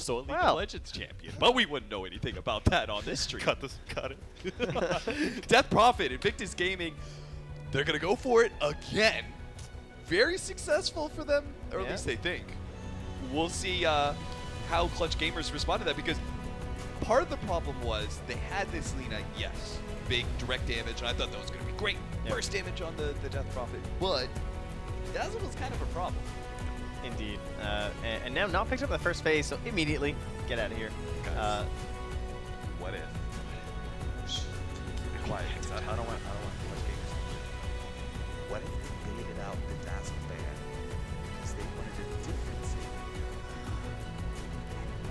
also a League of Legends champion, but we wouldn't know anything about that on this stream. Cut it. Death Prophet, Invictus Gaming, they're going to go for it again. Very successful for them, or at least they think. We'll see how Clutch Gamers respond to that, because part of the problem was they had this Lina, yes, big direct damage, and I thought that was going to be great. Burst damage on the Death Prophet, but Dazzle was kind of a problem. Indeed. And now not picked up the first phase, so immediately get out of here. What if? Keep it quiet. I don't want too much gamers. What if they waited out the Dazzle ban because they wanted a different save?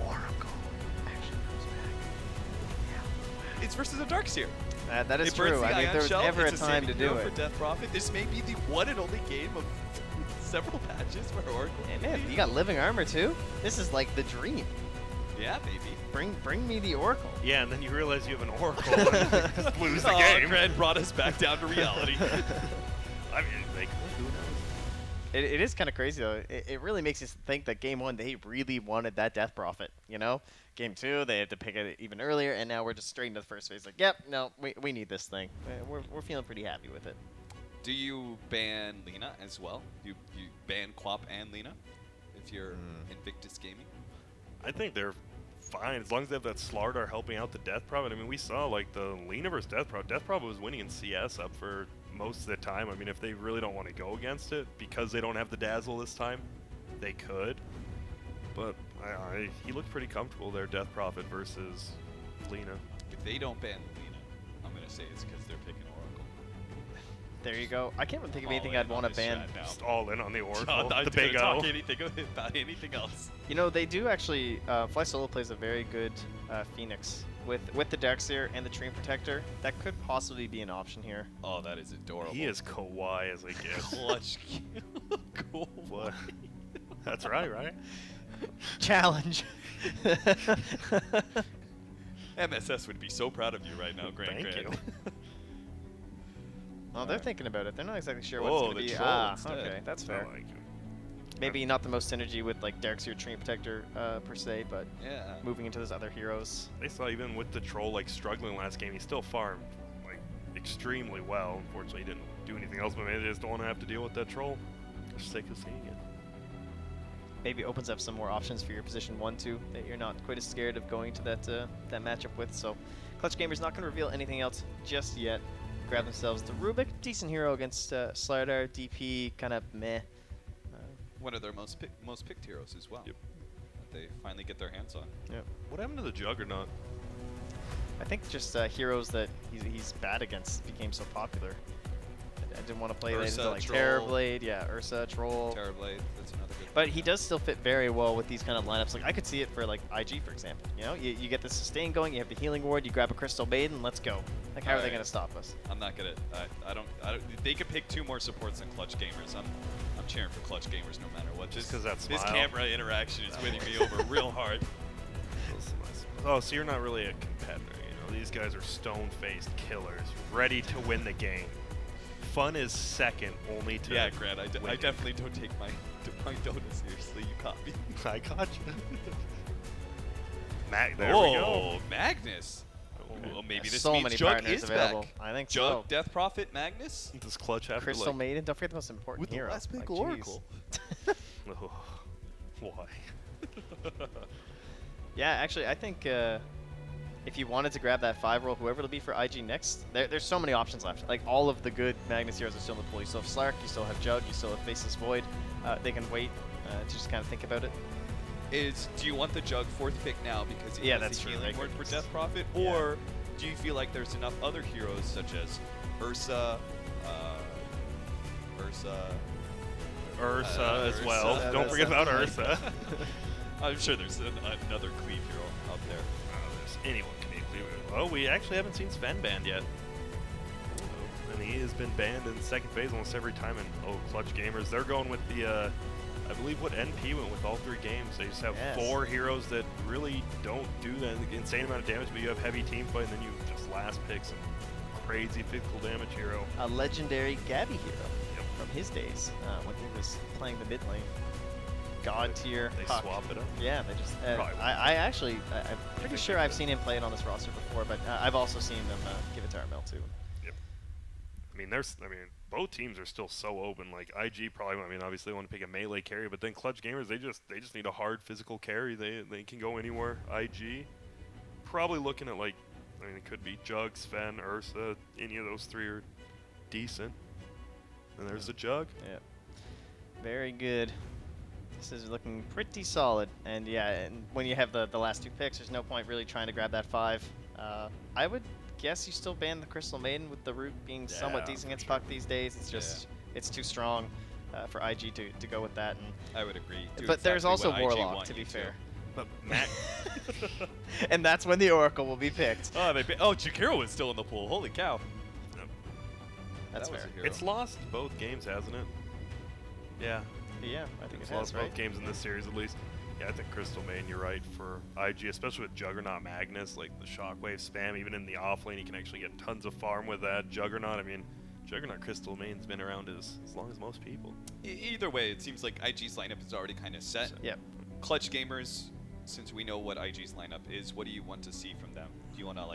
Oracle actually comes back. Yeah. It's versus a Darkseer. That is true. I think there was ever a time to do it. For Death Prophet, this may be the one and only game of several patches where Oracle. And man, you got living armor too. This is like the dream. Yeah, maybe. Bring me the Oracle. Yeah, and then you realize you have an Oracle and just lose the game. Grant brought us back down to reality. I mean, like, who knows? It is kind of crazy though. It really makes you think that game 1 they really wanted that Death Prophet. You know, game 2 they had to pick it even earlier, and now we're just straight into the first phase. Like, yep, no, we need this thing. We're feeling pretty happy with it. Do you ban Lina as well? You ban Quap and Lina if you're Invictus Gaming? I think they're fine as long as they have that Slardar helping out the Death Prophet. I mean, we saw like the Lina versus Death Prophet. Death Prophet was winning in CS up for most of the time. I mean, if they really don't want to go against it because they don't have the Dazzle this time, they could. But he looked pretty comfortable there, Death Prophet versus Lina. If they don't ban Lina, I'm going to say it's because they're picking Oracle. There you go. I can't even think of anything I'd want to ban. Just all in on the Oracle, John, the big O. Talk anything about anything else. You know, they do actually, Fly Solo plays a very good Phoenix. With the Darkseer and the Treant Protector, that could possibly be an option here. Oh, that is adorable. He is kawaii as they get. Clutch. Cool. What? That's right? Challenge. MSS would be so proud of you right now, Grant. Thank you. Well, they're thinking about it. They're not exactly sure what it's going to be. Okay, that's fair. Like Maybe not the most synergy with like Darkseer Treant Protector per se, but moving into those other heroes. They saw even with the Troll like struggling last game, he still farmed like extremely well. Unfortunately, he didn't do anything else, but maybe they just don't want to have to deal with that Troll. For the sake of seeing it. Maybe opens up some more options for your position 1-2 that you're not quite as scared of going to that that matchup with. So, Clutch Gamer's not going to reveal anything else just yet. Grab themselves the Rubik, decent hero against Slardar, DP, kind of meh. One of their most picked heroes as well. Yep. That they finally get their hands on. Yep. What happened to the Juggernaut? I think just heroes that he's bad against became so popular. I didn't want to play that into like Terrorblade, Ursa, Troll. Terrorblade, that's another good. But he does still fit very well with these kind of lineups. Like I could see it for like IG, for example. You know, you get the sustain going, you have the healing ward, you grab a Crystal Maiden, let's go. Like how are they going to stop us? I'm not gonna. I don't. They could pick 2 more supports than Clutch Gamers. I'm cheering for Clutch Gamers no matter what. Just because that smile. This camera interaction is winning me over real hard. Oh, so you're not really a competitor, you know? These guys are stone-faced killers, ready to win the game. Fun is second only to Grant, I definitely don't take my Dota seriously. You caught me. I caught you. There we go. Magnus. Well, maybe this so means many Jug partners is available. back. I think Jug, so. Death Prophet, Magnus. Does Clutch have Crystal to, like, Maiden, don't forget the most important with hero. the last pick like, Oracle. Oh, why? Yeah, actually, I think if you wanted to grab that 5-roll, whoever it'll be for IG next, there's so many options left. Like, all of the good Magnus heroes are still in the pool. You still have Slark, you still have Jug, you still have Faceless Void. They can wait to just kind of think about it. Do you want the Jug 4th pick now because he that's has the true. healing word for Death Prophet? Or do you feel like there's enough other heroes such as Ursa as well. Don't forget about Ursa. I'm sure there's another cleave hero out there. Anyone can be cleave. Oh, we actually haven't seen Sven banned yet. And he has been banned in second phase almost every time. And Clutch Gamers, they're going with the, I believe what NP went with all 3 games. They just have 4 heroes that really don't do the insane amount of damage, but you have heavy team fight, and then you just last pick some crazy physical damage hero. A legendary Gabby hero from his days when he was playing the mid lane. god tier. They Puck. swap it up. Yeah, they just. Probably I'm pretty sure I've seen him play it on this roster before, but I've also seen them give it to Armel too. Yep. I mean, both teams are still so open. Like IG probably, obviously they want to pick a melee carry, but then Clutch Gamers, they just need a hard physical carry. They can go anywhere. IG probably looking at it could be Jug, Sven, Ursa. Any of those three are decent. And there's the Jug. Yeah. Very good. This is looking pretty solid. And yeah, and when you have the last 2 picks, there's no point really trying to grab that 5. I would guess you still ban the Crystal Maiden with the root being somewhat decent against Puck these days. It's just it's too strong for IG to go with that. And I would agree. but there's also Warlock, to be fair. But Matt. And that's when the Oracle will be picked. Oh, Jakiro is still in the pool. Holy cow. That's That was fair. a hero. It's lost both games, hasn't it? Yeah. Yeah, I think It's it has, lost right? both games in this series at least. Yeah, I think Crystal Maiden, you're right, for IG, especially with Juggernaut Magnus, like the Shockwave spam, even in the offlane, you can actually get tons of farm with that. Juggernaut, Juggernaut Crystal Maiden's been around as long as most people. Either way, it seems like IG's lineup is already kind of set. Yep. Clutch Gamers, since we know what IG's lineup is, what do you want to see from them? Do you want a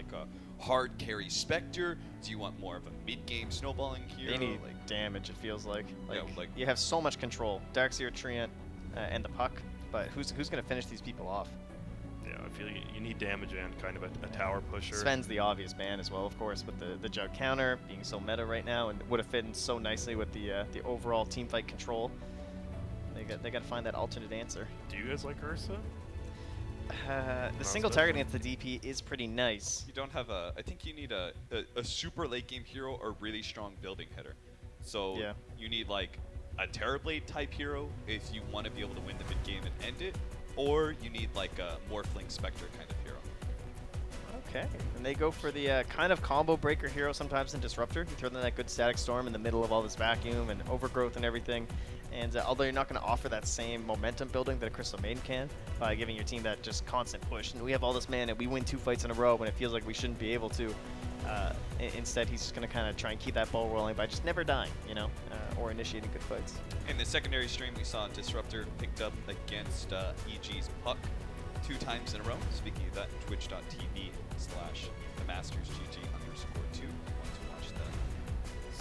hard carry Spectre? Do you want more of a mid-game snowballing hero? They need damage, it feels like. Yeah, You have so much control. Darkseer, Treant, and the Puck, but who's going to finish these people off? Yeah, I feel you need damage and kind of a tower pusher. Sven's the obvious ban as well, of course, with the Jug counter being so meta right now, and would have fit in so nicely with the overall teamfight control. They got to find that alternate answer. Do you guys like Ursa? The single target against the DP is pretty nice. You don't have I think you need a super late game hero or really strong building hitter. So Yeah. you need a Terrorblade type hero if you want to be able to win the mid game and end it, or you need a Morphling Spectre kind of hero. Okay. And they go for the kind of combo breaker hero sometimes in Disruptor. You throw them that good Static Storm in the middle of all this vacuum and overgrowth and everything. And although you're not going to offer that same momentum building that a Crystal Maiden can by giving your team that just constant push, and we have all this mana, we win 2 fights in a row when it feels like we shouldn't be able to. Instead, he's just going to kind of try and keep that ball rolling by just never dying, or initiating good fights. In the secondary stream, we saw Disruptor picked up against EG's Puck 2 times in a row. Speaking of that, twitch.tv/themastersgg_2. Want to watch the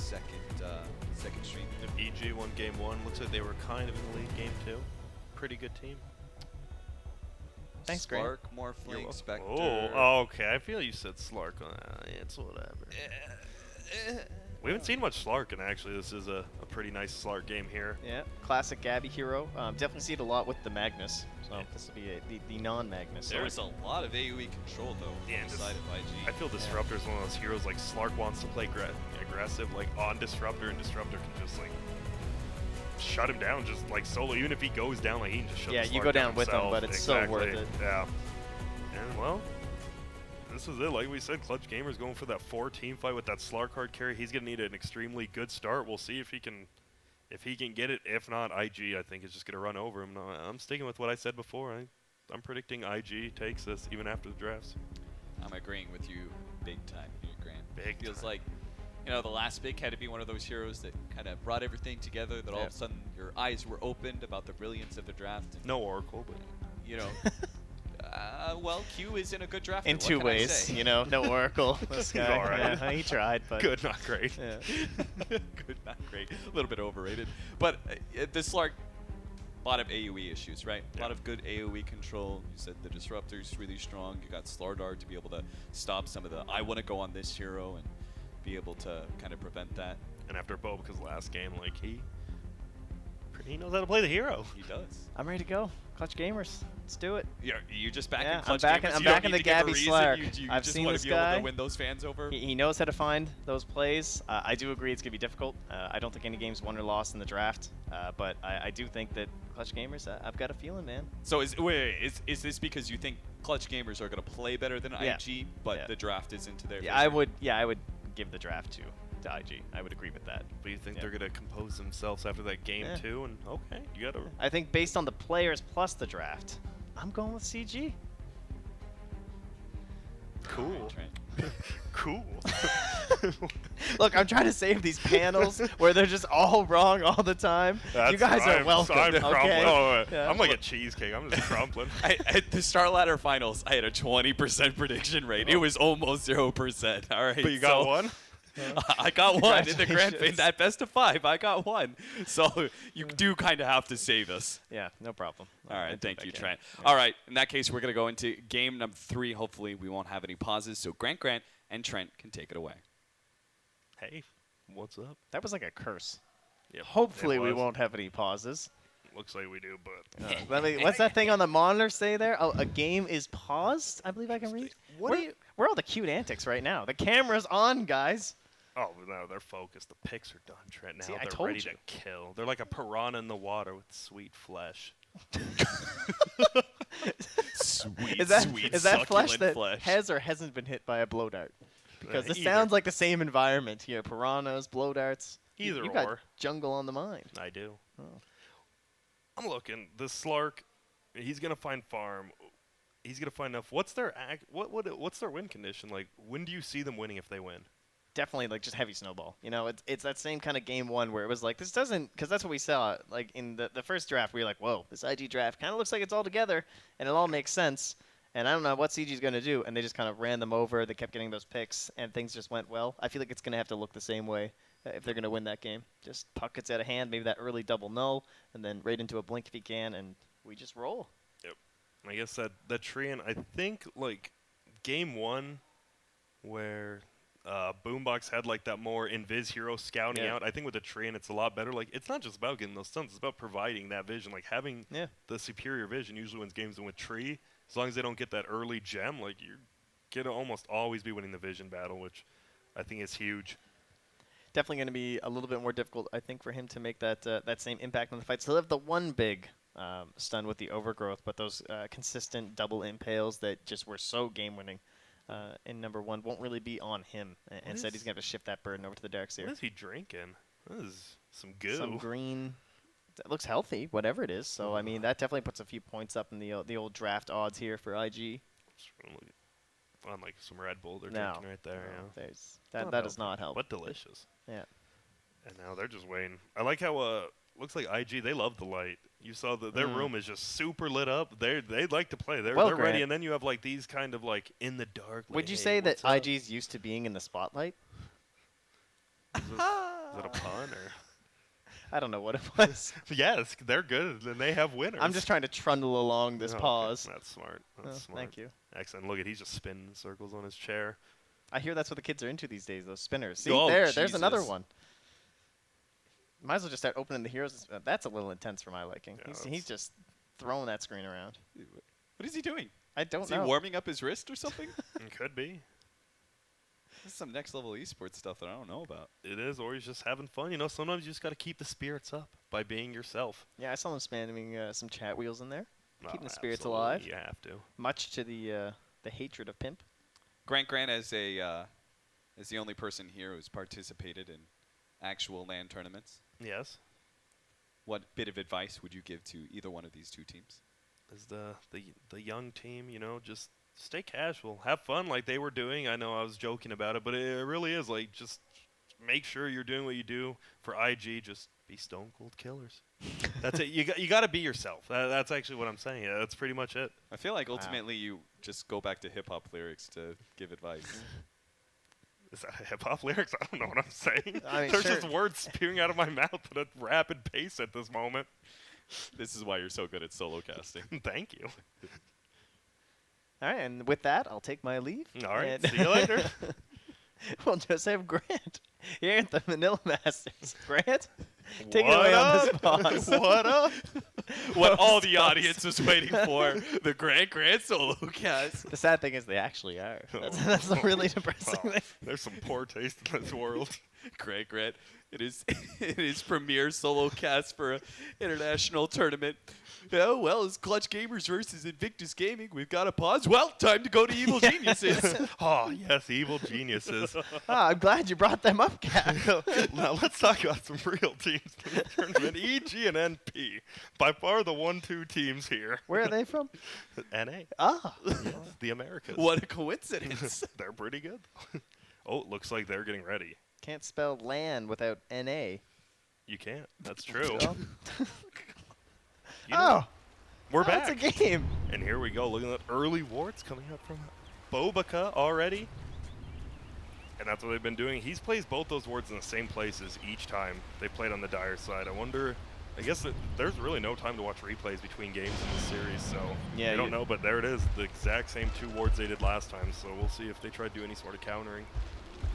second stream. If EG won game 1, looks like they were kind of in the lead game 2. Pretty good team. Thanks, Grant. Slark, Morphling, Spectre. Oh, okay. I feel you said Slark. It's whatever. We haven't seen much Slark, and actually this is a pretty nice Slark game here. Yeah, classic Gabby hero. Definitely see it a lot with the Magnus. So this will be the non-Magnus. There's a lot of AoE control though on the side of IG. I feel Disruptor is one of those heroes like Slark wants to play aggressive, on Disruptor, and Disruptor can just shut him down just solo. Even if he goes down, he can just shut. Yeah, you go down with him, but it's so worth it. Yeah. And well, this is it. Like we said, Clutch Gamer's going for that 4 team fight with that Slark hard carry. He's gonna need an extremely good start. We'll see if he can get it. If not, IG I think is just gonna run over him. No, I'm sticking with what I said before. I'm predicting IG takes this even after the drafts. I'm agreeing with you big time here, Grant. Big Feels time. like the last pick had to be one of those heroes that kind of brought everything together, that all of a sudden your eyes were opened about the brilliance of the draft. And, No Oracle, but well, Q is in a good draft. In 2 ways, no Oracle. This guy. All right. Yeah, he tried, but good, not great. Yeah. Good, not great. A little bit overrated. But this Slark, a lot of AoE issues, right? A lot of good AoE control. You said the Disruptor's really strong. You got Slardar to be able to stop some of the I want to go on this hero and be able to kind of prevent that. And after Bobica's last game, he knows how to play the hero. He does. I'm ready to go. Clutch Gamers, let's do it. You just back Yeah, in Clutch I'm backing- Gamers? I'm You don't backing need the to give a Gabby reason. Slark. You I've just seen want this to be able guy. to win those fans over. He knows how to find those plays. I do agree it's going to be difficult. I don't think any game's won or lost in the draft, but I do think that Clutch Gamers, I've got a feeling, man. So is this because you think Clutch Gamers are going to play better than IG, but the draft is into their favor? I would give the draft to IG. I would agree with that. But you think they're going to compose themselves after that game too? And okay, you got to. I think based on the players plus the draft, I'm going with CG. Cool. Trent. Cool. Look, I'm trying to save these panels where they're just all wrong all the time. You guys are welcome. I'm okay? crumpling. Oh, Yeah. I'm like a cheesecake. I'm just crumpling. At the Star Ladder Finals, I had a 20% prediction rate. It was almost 0%. All right. But you got one? I got one in the grand Congratulations. in that best of 5. I got one. So you do kind of have to save us. Yeah, no problem. All I right, think thank I you, can. Trent. Yeah. All right, in that case, we're going to go into game number 3. Hopefully, we won't have any pauses. So Grant and Trent can take it away. Hey, what's up? That was like a curse. Yep, Hopefully, it we was. won't have any pauses. Looks like we do, but What's that thing on the monitor say there? Oh, a game is paused? I believe I can read. What where, where are all the cute antics right now? The camera's on, guys. oh no, they're focused. The picks are done, Trent. Now See, I they're told ready you. to kill. They're like a piranha in the water with sweet flesh. Sweet, Is that sweet, flesh succulent that flesh. has or hasn't been hit by a blow dart? Because this Either. sounds like the same environment here. Piranhas, blow darts. Either you got or. jungle on the mind. I do. Oh. I'm looking. This Slark, he's gonna find farm. He's gonna find enough. What's their what's their win condition? Like, when do you see them winning if they win? Definitely like just heavy snowball. You know, it's that same kind of game one where it was like this doesn't, because that's what we saw like in the first draft. We were like, whoa, this IG draft kind of looks like it's all together and it all makes sense. And I don't know what CG's going to do, and they just kind of ran them over. They kept getting those picks, and things just went well. I feel like it's going to have to look the same way if they're going to win that game. Just puck gets out of hand, maybe that early double null, and then right into a blink if he can, and we just roll. Yep. I guess that Treant, I think like game 1 where Boombox had like that more Invis hero scouting Yeah. out. I think with the Treant it's a lot better. Like, it's not just about getting those stuns, it's about providing that vision. Like, having the superior vision usually wins games. And with Tree, as long as they don't get that early gem, like, you're going to almost always be winning the vision battle, which I think is huge. Definitely going to be a little bit more difficult, I think, for him to make that that same impact on the fight. Still have the one big stun with the overgrowth, but those consistent double impales that just were so game-winning in number 1 won't really be on him. And said he's going to have to shift that burden over to the Darkseer. What is he drinking? This is some goo. Some green. That looks healthy, whatever it is. So, I mean, that definitely puts a few points up in the old draft odds here for IG. On like some Red Bull they're No. drinking right there. No, Yeah. that does not help. But delicious. Yeah. And now they're just waiting. I like how looks like IG, they love the light. You saw that their room is just super lit up. They'd like to play. They're Well, ready. Grant. And then you have like these kind of like in the dark. Like, Would you hey, say that what's up? IG's used to being in the spotlight? Is that a pun or? I don't know what it was. Yes, they're good and they have winners. I'm just trying to trundle along this Oh, okay. pause. That's smart. Oh, That's smart. thank you. Excellent. Look at, he's just spinning in circles on his chair. I hear that's what the kids are into these days, those spinners. See, Oh, there's another Jesus. one. Might as well just start opening the heroes. That's a little intense for my liking. Yeah, He's just throwing that screen around. What is he doing? I don't Is know. he warming up his wrist or something? It could be. This is some next level esports stuff that I don't know about. It is, or he's just having fun. You know, sometimes you just got to keep the spirits up by being yourself. Yeah, I saw him spamming some chat wheels in there, keeping Oh, the spirits absolutely. alive. You have to. Much to the hatred of Pimp. Grant as the only person here who's participated in actual LAN tournaments. Yes. What bit of advice would you give to either one of these two teams? As the young team, you know, just stay casual, have fun like they were doing. I know I was joking about it, but it really is like just make sure you're doing what you do. For IG, just be stone cold killers. That's it. You got to be yourself. That's actually what I'm saying. Yeah, that's pretty much it. I feel like ultimately you just go back to hip hop lyrics to give advice. Is that hip hop lyrics? I don't know what I'm saying. I mean, There's sure. just words spewing out of my mouth at a rapid pace at this moment. This is why you're so good at solo casting. Thank you. All right, and with that, I'll take my leave. All right, and see you later. We'll just have Grant here at the Manila Masters. Grant, take it What away on up? this pause. What up? What all the audience was waiting for, the Grant solo cast. The sad thing is they actually are. That's the really depressing Wow. thing. There's some poor taste in this world. Grant, It is his premiere solo cast for an international tournament. Oh, well, it's Clutch Gamers versus Invictus Gaming. We've got to pause. Well, time to go to Evil Geniuses. Oh, yes, evil geniuses. I'm glad you brought them up, Cat. Now let's talk about some real teams in the tournament. EG and NP, by far the 1-2 teams here. Where are they from? NA. Ah. Yes, the Americas. What a coincidence. They're pretty good. Oh, it looks like they're getting ready. Can't spell land without N-A. You can't. That's true. Oh. You know, we're It's a back. game. And here we go. Looking at early wards coming up from Bobica already. And that's what they've been doing. He's plays both those wards in the same places each time they played on the Dire side. I wonder, I guess there's really no time to watch replays between games in this series, so Yeah, I don't know, but there it is. The exact same 2 wards they did last time, so we'll see if they try to do any sort of countering.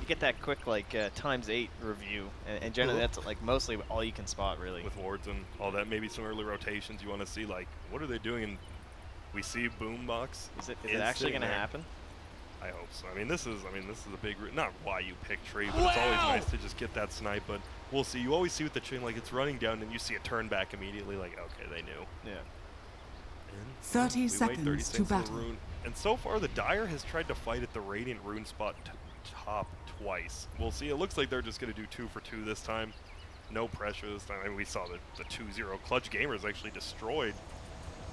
You get that quick like ×8 review, and generally that's like mostly all you can spot really. With wards and all that, maybe some early rotations you want to see, like, what are they doing? And we see Boombox. Is it actually going to happen? I hope so. I mean, this is a big, not why you pick tree, but it's always nice to just get that snipe. But we'll see. You always see with the chain, like it's running down, and you see a turn back immediately. Like, okay, they knew. Yeah. And 30 we wait seconds 30 to seconds for the battle. rune. And so far, the Dire has tried to fight at the Radiant rune spot top twice. We'll see. It looks like they're just going to do 2 for 2 this time. No pressure this time. I mean, we saw the 2-0. Clutch Gamers actually destroyed.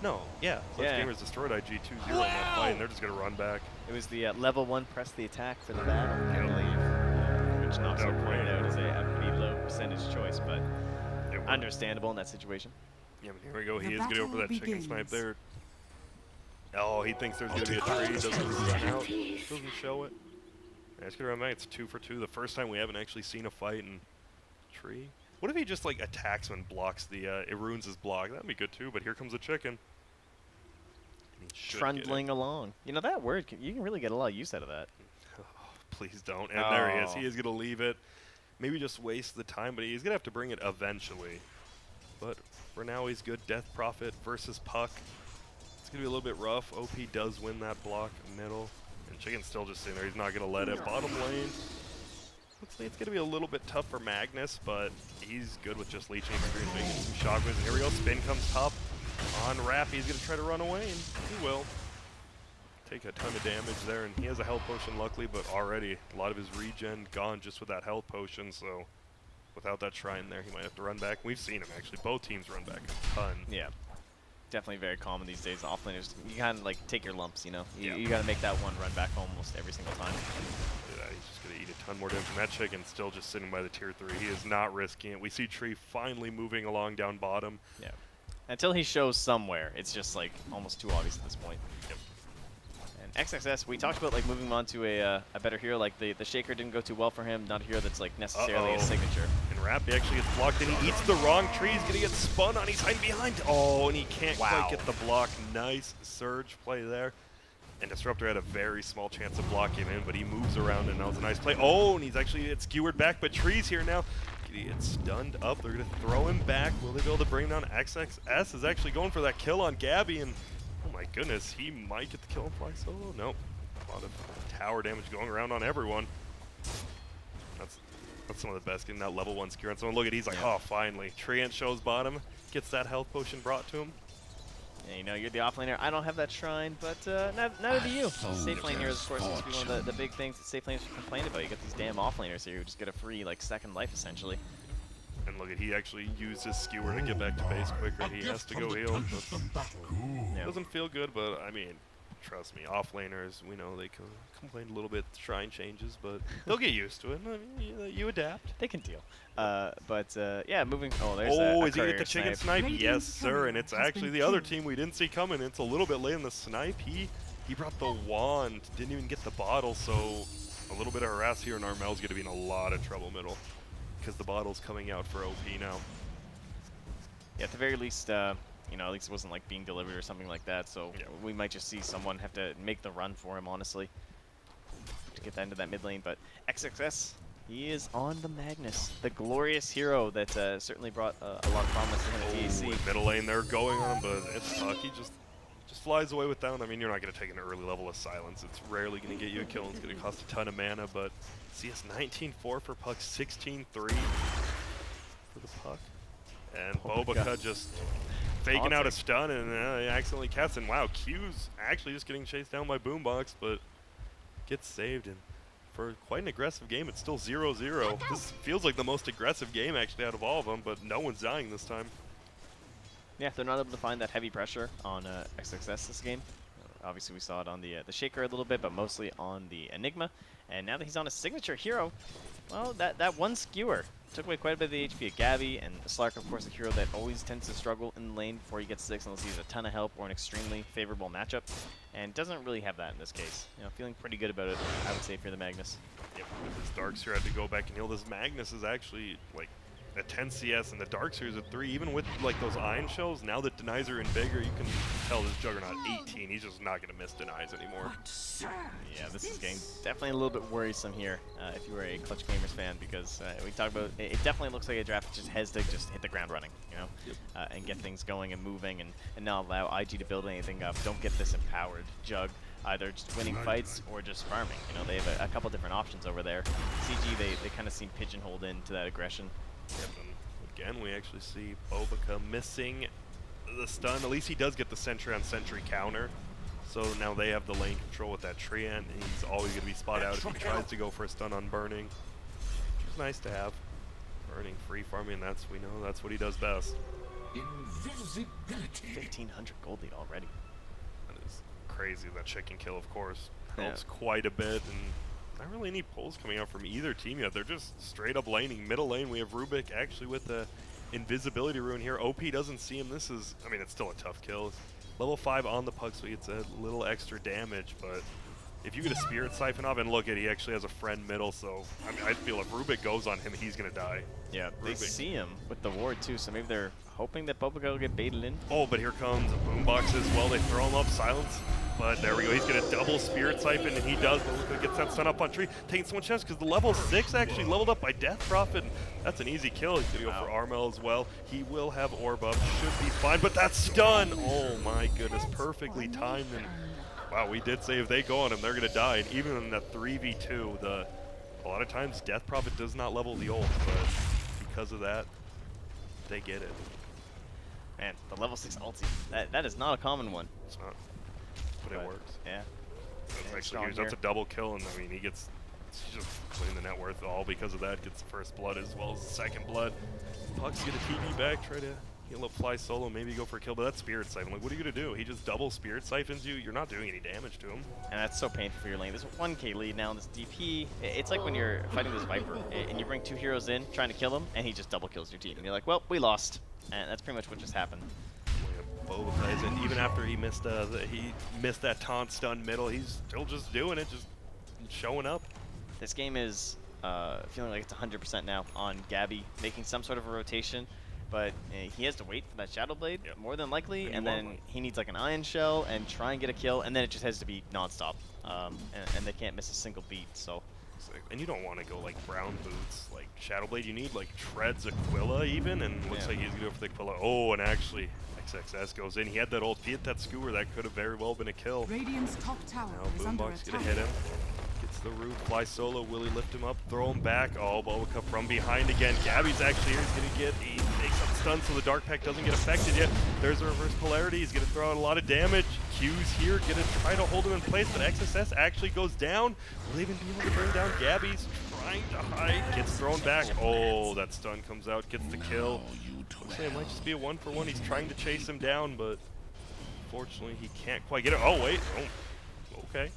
No, yeah. Clutch Gamers destroyed IG 2-0 in that fight, and they're just going to run back. It was the level 1 press the attack for the battle, I believe. Which not so pointed out as a pretty low percentage choice, but understandable in that situation. Yeah, but here we go. He The is going to go for that battle chicken snipe begins. there. Oh, he thinks there's going to be a tree. Doesn't run out. Doesn't show it. Yeah, it's going to run back. It's 2 for 2. The first time we haven't actually seen a fight in tree. What if he just like attacks and blocks the it ruins his block? That'd be good too, but here comes a chicken. Trundling along. You know that word, you can really get a lot of use out of that. Oh, please don't. And there he is. He is going to leave it. Maybe just waste the time, but he's going to have to bring it eventually. But for now, he's good. Death Prophet versus Puck. It's going to be a little bit rough. OP does win that block middle. And Chicken's still just sitting there. He's not going to let it. Bottom lane. Looks like it's going to be a little bit tough for Magnus, but he's good with just leeching experience, making some shockwaves. And here we go. Spin comes top on Rap. He's going to try to run away, and he will. Take a ton of damage there, and he has a health potion, luckily, but already a lot of his regen gone just with that health potion, so without that shrine there, he might have to run back. We've seen him, actually. Both teams run back a ton. Yeah. Definitely very common these days. Offlaners, you kind of like take your lumps, you know? You got to make that one run back almost every single time. Yeah, he's just going to eat a ton more damage. And that chicken's still just sitting by the tier 3. He is not risking it. We see Tree finally moving along down bottom. Yeah. Until he shows somewhere, it's just like almost too obvious at this point. Yep. And XXS, we talked about like moving on to a better hero. Like the Shaker didn't go too well for him. Not a hero that's like necessarily a signature. And Rap actually gets blocked, and he eats the wrong tree. He's going to get spun on. He's hiding behind. Oh, and he can't quite get the block. Nice surge play there. And Disruptor had a very small chance of blocking him in, but he moves around, and that was a nice play. Oh, and he's actually get skewered back, but Tree's here now. He gets stunned up. They're going to throw him back. Will they be able to bring him down? XXS is actually going for that kill on Gabby, and oh my goodness, he might get the kill on Fly Solo. Nope. A lot of tower damage going around on everyone. That's some of the best, getting that level 1 skewer on someone. Look at, he's like, oh, finally. Treant shows bottom, gets that health potion brought to him. Yeah, you know, you're the offlaner. I don't have that shrine, but neither do you. Safe lane here, of course, seems to be one of the big things that safe laners complain about. You got these damn offlaners here who just get a free, like, second life, essentially. And look at, he actually used his skewer to get back to base quicker. He has to go heal. Doesn't feel good, but, I mean, trust me, offlaners, we know they complain a little bit, shrine changes, but they'll get used to it. I mean, you adapt. They can deal. Yeah, moving. Oh, there's is he courier get the chicken snipe? Yes, sir. And it's actually the other team we didn't see coming. It's a little bit late in the snipe. He brought the wand, didn't even get the bottle, so a little bit of harass here, and Armel's going to be in a lot of trouble middle because the bottle's coming out for OP now. Yeah, at the very least, you know, at least it wasn't like being delivered or something like that, so we might just see someone have to make the run for him, honestly, to get that into that mid lane. But XXS, he is on the Magnus, the glorious hero that certainly brought a lot of promise to him at TAC. Middle lane they're going on, but it's tough. He just flies away with down. I mean, you're not going to take an early level of silence. It's rarely going to get you a kill. It's going to cost a ton of mana, but CS 19-4 for Puck, 16-3. for the puck. And Bobica just faking Taunting. out a stun and he accidentally casts. And wow, Q's actually just getting chased down by Boombox, but gets saved. And for quite an aggressive game, it's still 0-0. This feels like the most aggressive game actually out of all of them, but no one's dying this time. Yeah, they're not able to find that heavy pressure on XXS this game. Obviously, we saw it on the Shaker a little bit, but mostly on the Enigma. And now that he's on a signature hero, well, that one skewer took away quite a bit of the HP of Gabby, and Slark, of course, a hero that always tends to struggle in the lane before he gets 6 unless he has a ton of help or an extremely favorable matchup, and doesn't really have that in this case. You know, feeling pretty good about it, I would say, for the Magnus. Yep, this Darkseer had to go back and heal. This Magnus is actually like a 10 CS, and the Darkseer is a 3. Even with like those Iron Shells, now that Denies are in bigger, you can tell this Juggernaut 18. He's just not going to miss Denies anymore. Yeah, this is getting definitely a little bit worrisome here if you were a Clutch Gamers fan, because we talked about it definitely looks like a draft that just has to just hit the ground running, you know, and get things going and moving, and not allow IG to build anything up. Don't get this empowered Jug either just winning fights or just farming. You know, they have a couple different options over there. CG, they kind of seem pigeonholed into that aggression. Yep, and again, we actually see Bobica missing the stun. At least he does get the sentry on sentry counter. So now they have the lane control with that Treant, and he's always going to be spot out if he tries to go for a stun on Burning. Which is nice to have. Burning, free farming, we know that's what he does best. 1,500 gold lead already. That is crazy. That chicken kill, of course, helps Yeah. quite a bit, and not really any pulls coming out from either team yet. They're just straight up laning. Middle lane, we have Rubik actually with the invisibility rune here. OP doesn't see him. This is, I mean, it's still a tough kill. Level 5 on the puck, so he gets a little extra damage, but if you get a Spirit Siphon off, and look at, he actually has a friend middle, so I mean, I feel if Rubik goes on him, he's going to die. Yeah, they see him with the ward too, so maybe they're hoping that Bobica will get baited in. Oh, but here comes a Boombox as well. They throw him up, silence. But there we go. He's going to double Spirit Siphon, and he does. But gets that stun up on Tree, taking so much chance because the level 6 actually leveled up by Death Prophet. That's an easy kill. He's going to go for Armel as well. He will have Orb up. Should be fine, but that stun, oh my goodness, perfectly timed. And wow, we did say if they go on him, they're going to die. And even in that 3v2, a lot of times Death Prophet does not level the ult, but because of that, they get it. Man, the level 6 ulti, that is not a common one. It's not, but it works. Yeah. That's actually strong huge. That's here. a double kill, and I mean, he's just winning the net worth all because of that. Gets the first blood as well as the second blood. Puck's gonna TP back, try to heal up Fly solo, maybe go for a kill, but that's Spirit Siphon. Like, what are you gonna do? He just double Spirit Siphons you. You're not doing any damage to him. And that's so painful for your lane. There's a 1k lead now in this DP. It's like when you're fighting this Viper, and you bring 2 heroes in, trying to kill him, and he just double kills your team. And you're like, well, we lost. And that's pretty much what just happened. Bobica, and even after he missed that taunt stun middle, he's still just doing it, just showing up. This game is feeling like it's 100% now on Gabby making some sort of a rotation, but he has to wait for that Shadow Blade, more than likely, and then he needs like an Iron Shell and try and get a kill, and then it just has to be non-stop, and they can't miss a single beat, so. And you don't want to go like brown boots, like Shadow Blade. You need like Treads Aquila even, and looks like he's going to go for the Aquila. Oh, and actually XXS goes in. He had that ult. If he hit that skewer, that could have very well been a kill. Radiant's top tower is Now under Boombox attack. gonna hit him. Gets the root. Fly solo. Will he lift him up? Throw him back. Oh, Bobica from behind again. Gabby's actually here. He's gonna get. He makes up stun, so the Dark Pack doesn't get affected yet. There's a reverse polarity. He's gonna throw out a lot of damage. Q's here. Gonna try to hold him in place, but XSS actually goes down. Will even be able to bring down Gabby's. Trying to hide. Gets thrown back. Oh, that stun comes out. Gets the kill. Looks like it might just be a 1-for-1. He's trying to chase him down, but unfortunately he can't quite get it. Oh, wait. Oh, okay.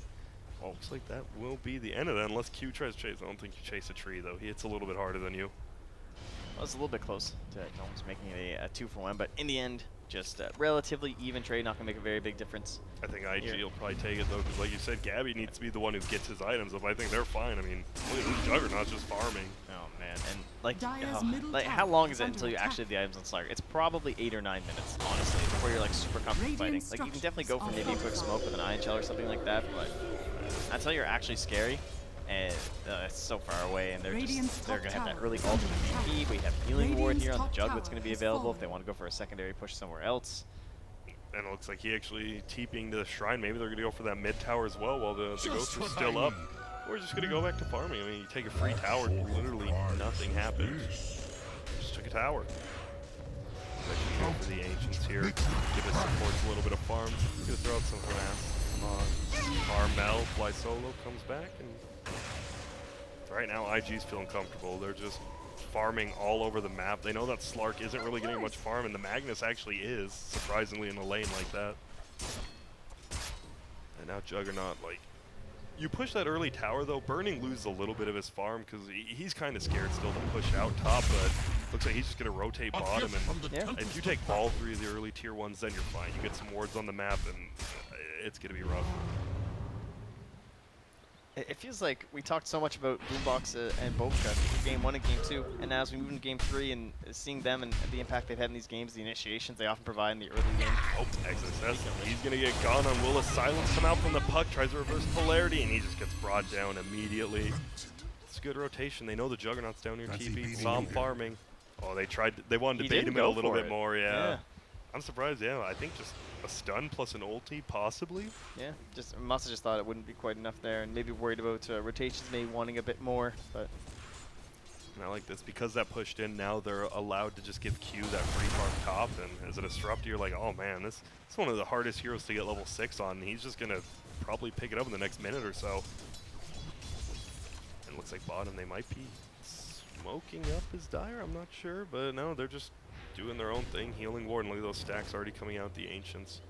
Well, looks like that will be the end of that, unless Q tries to chase. I don't think you chase a tree, though. He hits a little bit harder than you. Well, it's a little bit close to almost making it a 2-for-1, but in the end, just a relatively even trade, not going to make a very big difference. I think IG will probably take it, though, because like you said, Gabby needs to be the one who gets his items up. I think they're fine. I mean, Juggernaut's just farming. Oh, man. And, like, Dire's middle like tower how long is is it under until you attack. actually have the items on Slayer? It's probably 8 or 9 minutes, honestly, before you're, like, super comfortable fighting. Radiant Like, you can definitely go for structures maybe a quick are smoke with an Iron Shell or something like that, but until you're actually scary, and it's so far away, and they're Radiant's going to have that top early tower ult is with under VP. We have Healing Ward Radiant's here on the top Jug that's going tower to be has available if fallen. they want to go for a secondary push somewhere else. And it looks like he actually TPing to the shrine. Maybe they're going to go for that mid tower as well while the ghosts are still up. Or just going to go back to farming. I mean, you take a free tower, literally nothing happens. Just took took a tower. Actually go for the Ancients here. Give his supports a little bit of farm. He's gonna throw out some harass. Carmel, fly solo, comes back, and right now IG's feeling comfortable. They're just farming all over the map. They know that Slark isn't really getting much farm, and the Magnus actually is, surprisingly, in a lane like that. And now Juggernaut, like, you push that early tower though, Burning loses a little bit of his farm because he's kind of scared still to push out top, but looks like he's just going to rotate bottom, and if you take all 3 of the early tier 1s, then you're fine. You get some wards on the map, and it's going to be rough. It feels like we talked so much about Boombox and Boca in Game 1 and Game 2, and now as we move into Game 3 and seeing them and the impact they've had in these games, the initiations they often provide in the early game. Oh, XSS, he's going to get gone on Willa. Silence come out from the puck, tries to reverse polarity, and he just gets brought down immediately. It's a good rotation. They know the Juggernaut's down here TP, saw him farming. Oh, they wanted to bait him in a little bit more, yeah. I'm surprised, yeah. I think just a stun plus an ulti, possibly. Yeah, must have just thought it wouldn't be quite enough there, and maybe worried about rotations, maybe wanting a bit more. But and I like this because that pushed in. Now they're allowed to just give Q that free farm top, and as a disruptor, you're like, oh man, this is one of the hardest heroes to get level 6 on. And he's just gonna probably pick it up in the next minute or so. And it looks like bottom they might be smoking up his Dire. I'm not sure, but no, they're just doing their own thing, healing ward, and look at those stacks already coming out, the Ancients.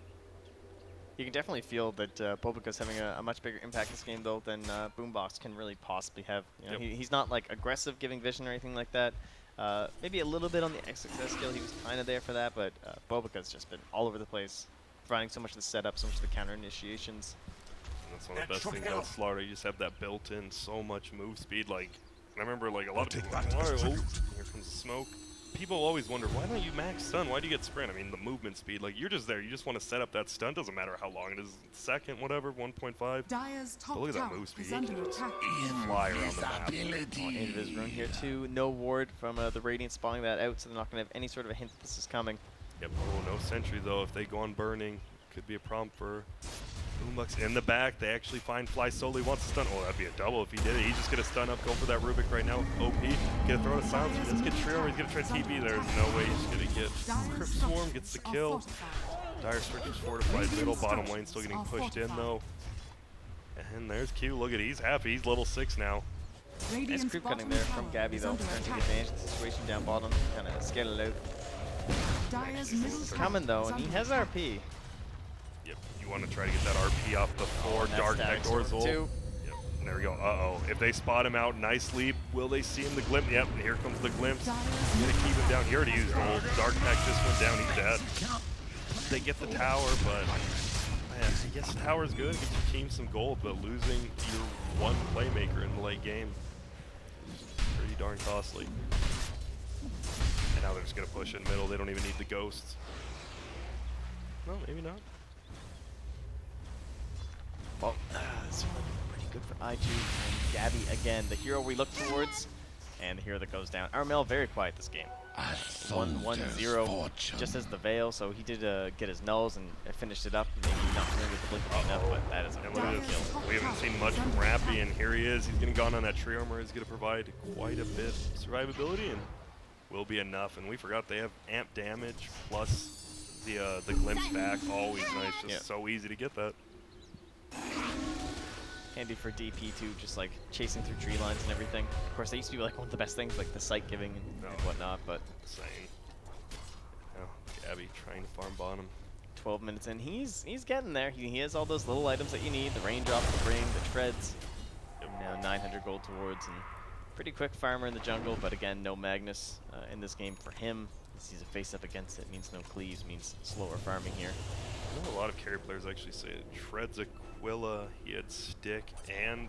you can definitely feel that Bobica's having a much bigger impact this game, though, than Boombox can really possibly have. You know, he's not like aggressive giving vision or anything like that. Maybe a little bit on the XXS skill, he was kind of there for that, but Bobica's just been all over the place, providing so much of the setup, so much of the counter initiations. And that's one of the best things about Slaughter. You just have that built-in, so much move speed. Like, I remember like a lot of people like, oh, here comes the smoke. People always wonder, why don't you max stun? Why do you get sprint? I mean, the movement speed, like, you're just there. You just want to set up that stun. Doesn't matter how long it is. Second, whatever, 1.5. But look at that move speed. He can just fly around the map. Into his rune here, too. No ward from the Radiant spawning that out, so they're not going to have any sort of a hint that this is coming. Yep. Oh, no sentry, though. If they go on burning, could be a prompt for Boombox in the back. They actually find Fly Solo. He wants to stun. Oh, that'd be a double if he did it. He's just going to stun up, go for that Rubik right now. OP. Get a throw to silence. He does get Trio. He's going to try TP. There's no way he's going to get Crypt Swarm. Gets the kill. Dire Structure's fortified middle. Bottom lane still getting pushed in, though. And there's Q. Look at it. He's happy. He's level 6 now. Nice creep cutting there from Gabby, though. Trying to take advantage of the situation down bottom. Kind of scale it out. He's coming, though, and he has RP. Yep, you want to try to get that RP off before Dark Tech or Zol. Yep, and there we go. Uh-oh. If they spot him out, nice leap. Will they see him? The glimpse? Yep, and here comes the glimpse. Gonna keep him down. He already used ult. Dark Tech just went down. He's dead. They get the tower, but man, I guess the tower's good. Gets your team some gold, but losing your one playmaker in the late game is pretty darn costly. And now they're just gonna push in middle. They don't even need the ghosts. No, maybe not. Well, this is pretty good for IG and Gabby again. The hero we look towards, and the hero that goes down. Armel very quiet this game. 1-1-0, just as the Veil, so he did get his nulls and finished it up. Maybe not familiar with the blink enough, but that is a kill. We haven't seen much from Rappy, and here he is. He's getting gone on that tree armor. He's going to provide quite a bit of survivability, and will be enough. And we forgot they have amp damage plus the glimpse back. Always nice, just so easy to get that. Handy for DP too, just like chasing through tree lines and everything. Of course, that used to be like one of the best things, like the sight giving and whatnot, but same. Oh, Gabby trying to farm bottom. 12 minutes in, he's getting there. He has all those little items that you need: the raindrops, the ring, the treads. Now 900 gold towards, and pretty quick farmer in the jungle. But again, no Magnus in this game for him. He sees a face up against it. Means no cleaves. Means slower farming here. I know a lot of carry players actually say it. Treads Aquila, he had stick, and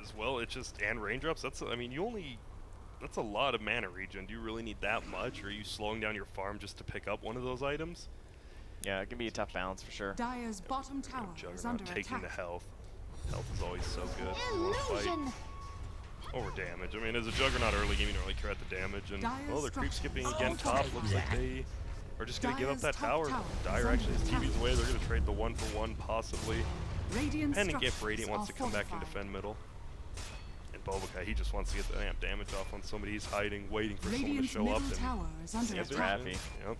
as well, it's just, and raindrops. That's, I mean, that's a lot of mana regen. Do you really need that much, or are you slowing down your farm just to pick up one of those items? Yeah, it can be a tough balance for sure. Dire's bottom tower is under taking attack. the health. Health is always so good. You want to fight over damage. I mean, as a Juggernaut early game, you don't really care about the damage, and well, they're creep skipping again top. Looks like they are just going to give up that tower. Dire actually has TV's away. They're going to trade the 1-for-1 possibly. Depending if Radiant wants to come back and defend middle. And And Bobakai, he just wants to get the amp damage off on somebody. He's hiding, waiting for someone to Radiant's show up. middle tower is under And attack. Trappy. Yep.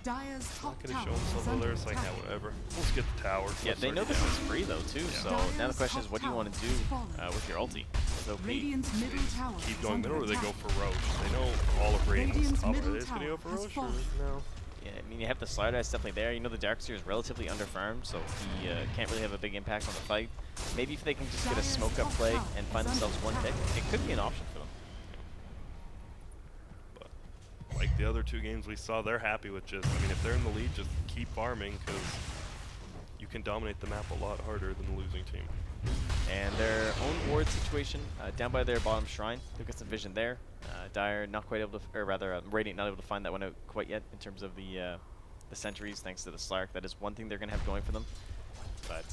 Dire's top Not gonna tower show himself is over under there. It's like, attack. yeah, whatever. Let's get the tower. Yeah, Let's they know already this down. is free though too. So now the question is, what do you want to do with your ulti? With OP? Radiant's middle tower Keep is going under middle, or they go attack. for Roche. They know all of Radiant's Radiant's top. Are middle they just gonna go for tower has Roche or fallen. no? Yeah, I mean, you have the slider that's definitely there. You know, the Darkseer is relatively underfarmed, so he can't really have a big impact on the fight. Maybe if they can just get a smoke up play and find themselves one pick, it could be an option for them. But like the other 2 games we saw, they're happy with just, I mean, if they're in the lead, just keep farming, because you can dominate the map a lot harder than the losing team. And their own ward situation, down by their bottom shrine, they've got some vision there. Dire not quite able to, or rather, Radiant not able to find that one out quite yet in terms of the sentries, thanks to the Slark. That is one thing they're going to have going for them. But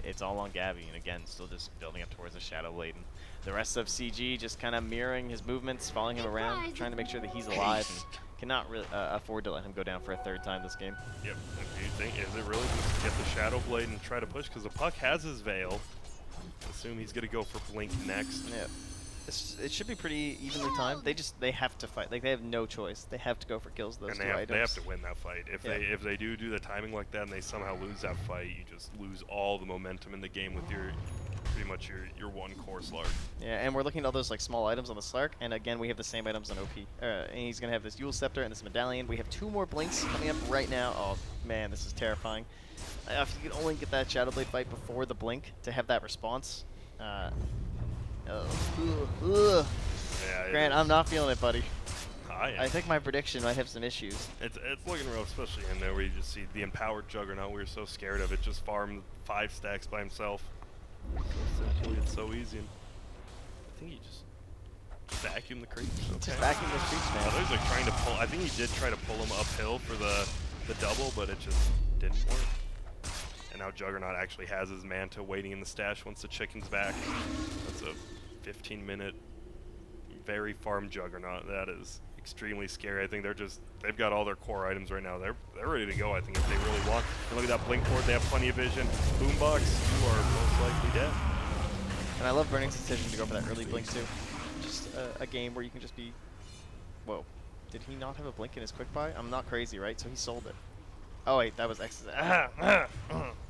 it's all on Gabby, and again, still just building up towards the Shadow Blade. And the rest of CG just kind of mirroring his movements, following him around, trying to make sure that he's alive, and cannot really afford to let him go down for a 3rd time this game. Yep. And do you think, is it really just get the Shadow Blade and try to push? Because the Puck has his Veil. Assume he's going to go for Blink next. Yeah. It should be pretty evenly timed. They have to fight. Like, they have no choice. They have to go for kills, those And two they items. have to win that fight. If they do the timing like that and they somehow lose that fight, you just lose all the momentum in the game with your pretty much your one core Slark. Yeah, and we're looking at all those like small items on the Slark, and again we have the same items on OP. And he's gonna have this Yule Scepter and this Medallion. We have 2 more blinks coming up right now. Oh man, this is terrifying. If you could only get that Shadow Blade fight before the blink to have that response. Yeah, Grant, I'm not feeling it, buddy. I I think my prediction might have some issues. It's looking rough, especially in there where you just see the empowered Juggernaut. We were so scared of it, just farmed 5 stacks by himself. So simply, it's so easy. And I think he just vacuumed the creeps. Okay. Just vacuum those creeps, I man. thought he was like trying to pull. I think he did try to pull him uphill for the double, but it just didn't work. And now Juggernaut actually has his Manta waiting in the stash once the chicken's back. That's a 15-minute, very farm Juggernaut. That is extremely scary. I think they've got all their core items right now. They're ready to go, I think, if they really want. And look at that blink board. They have plenty of vision. Boombox, you are most likely dead. And I love Burning's decision to go for that early blink too. Just a game where you can just be. Whoa, did he not have a blink in his quick buy? I'm not crazy, right? So he sold it. Oh wait, that was X.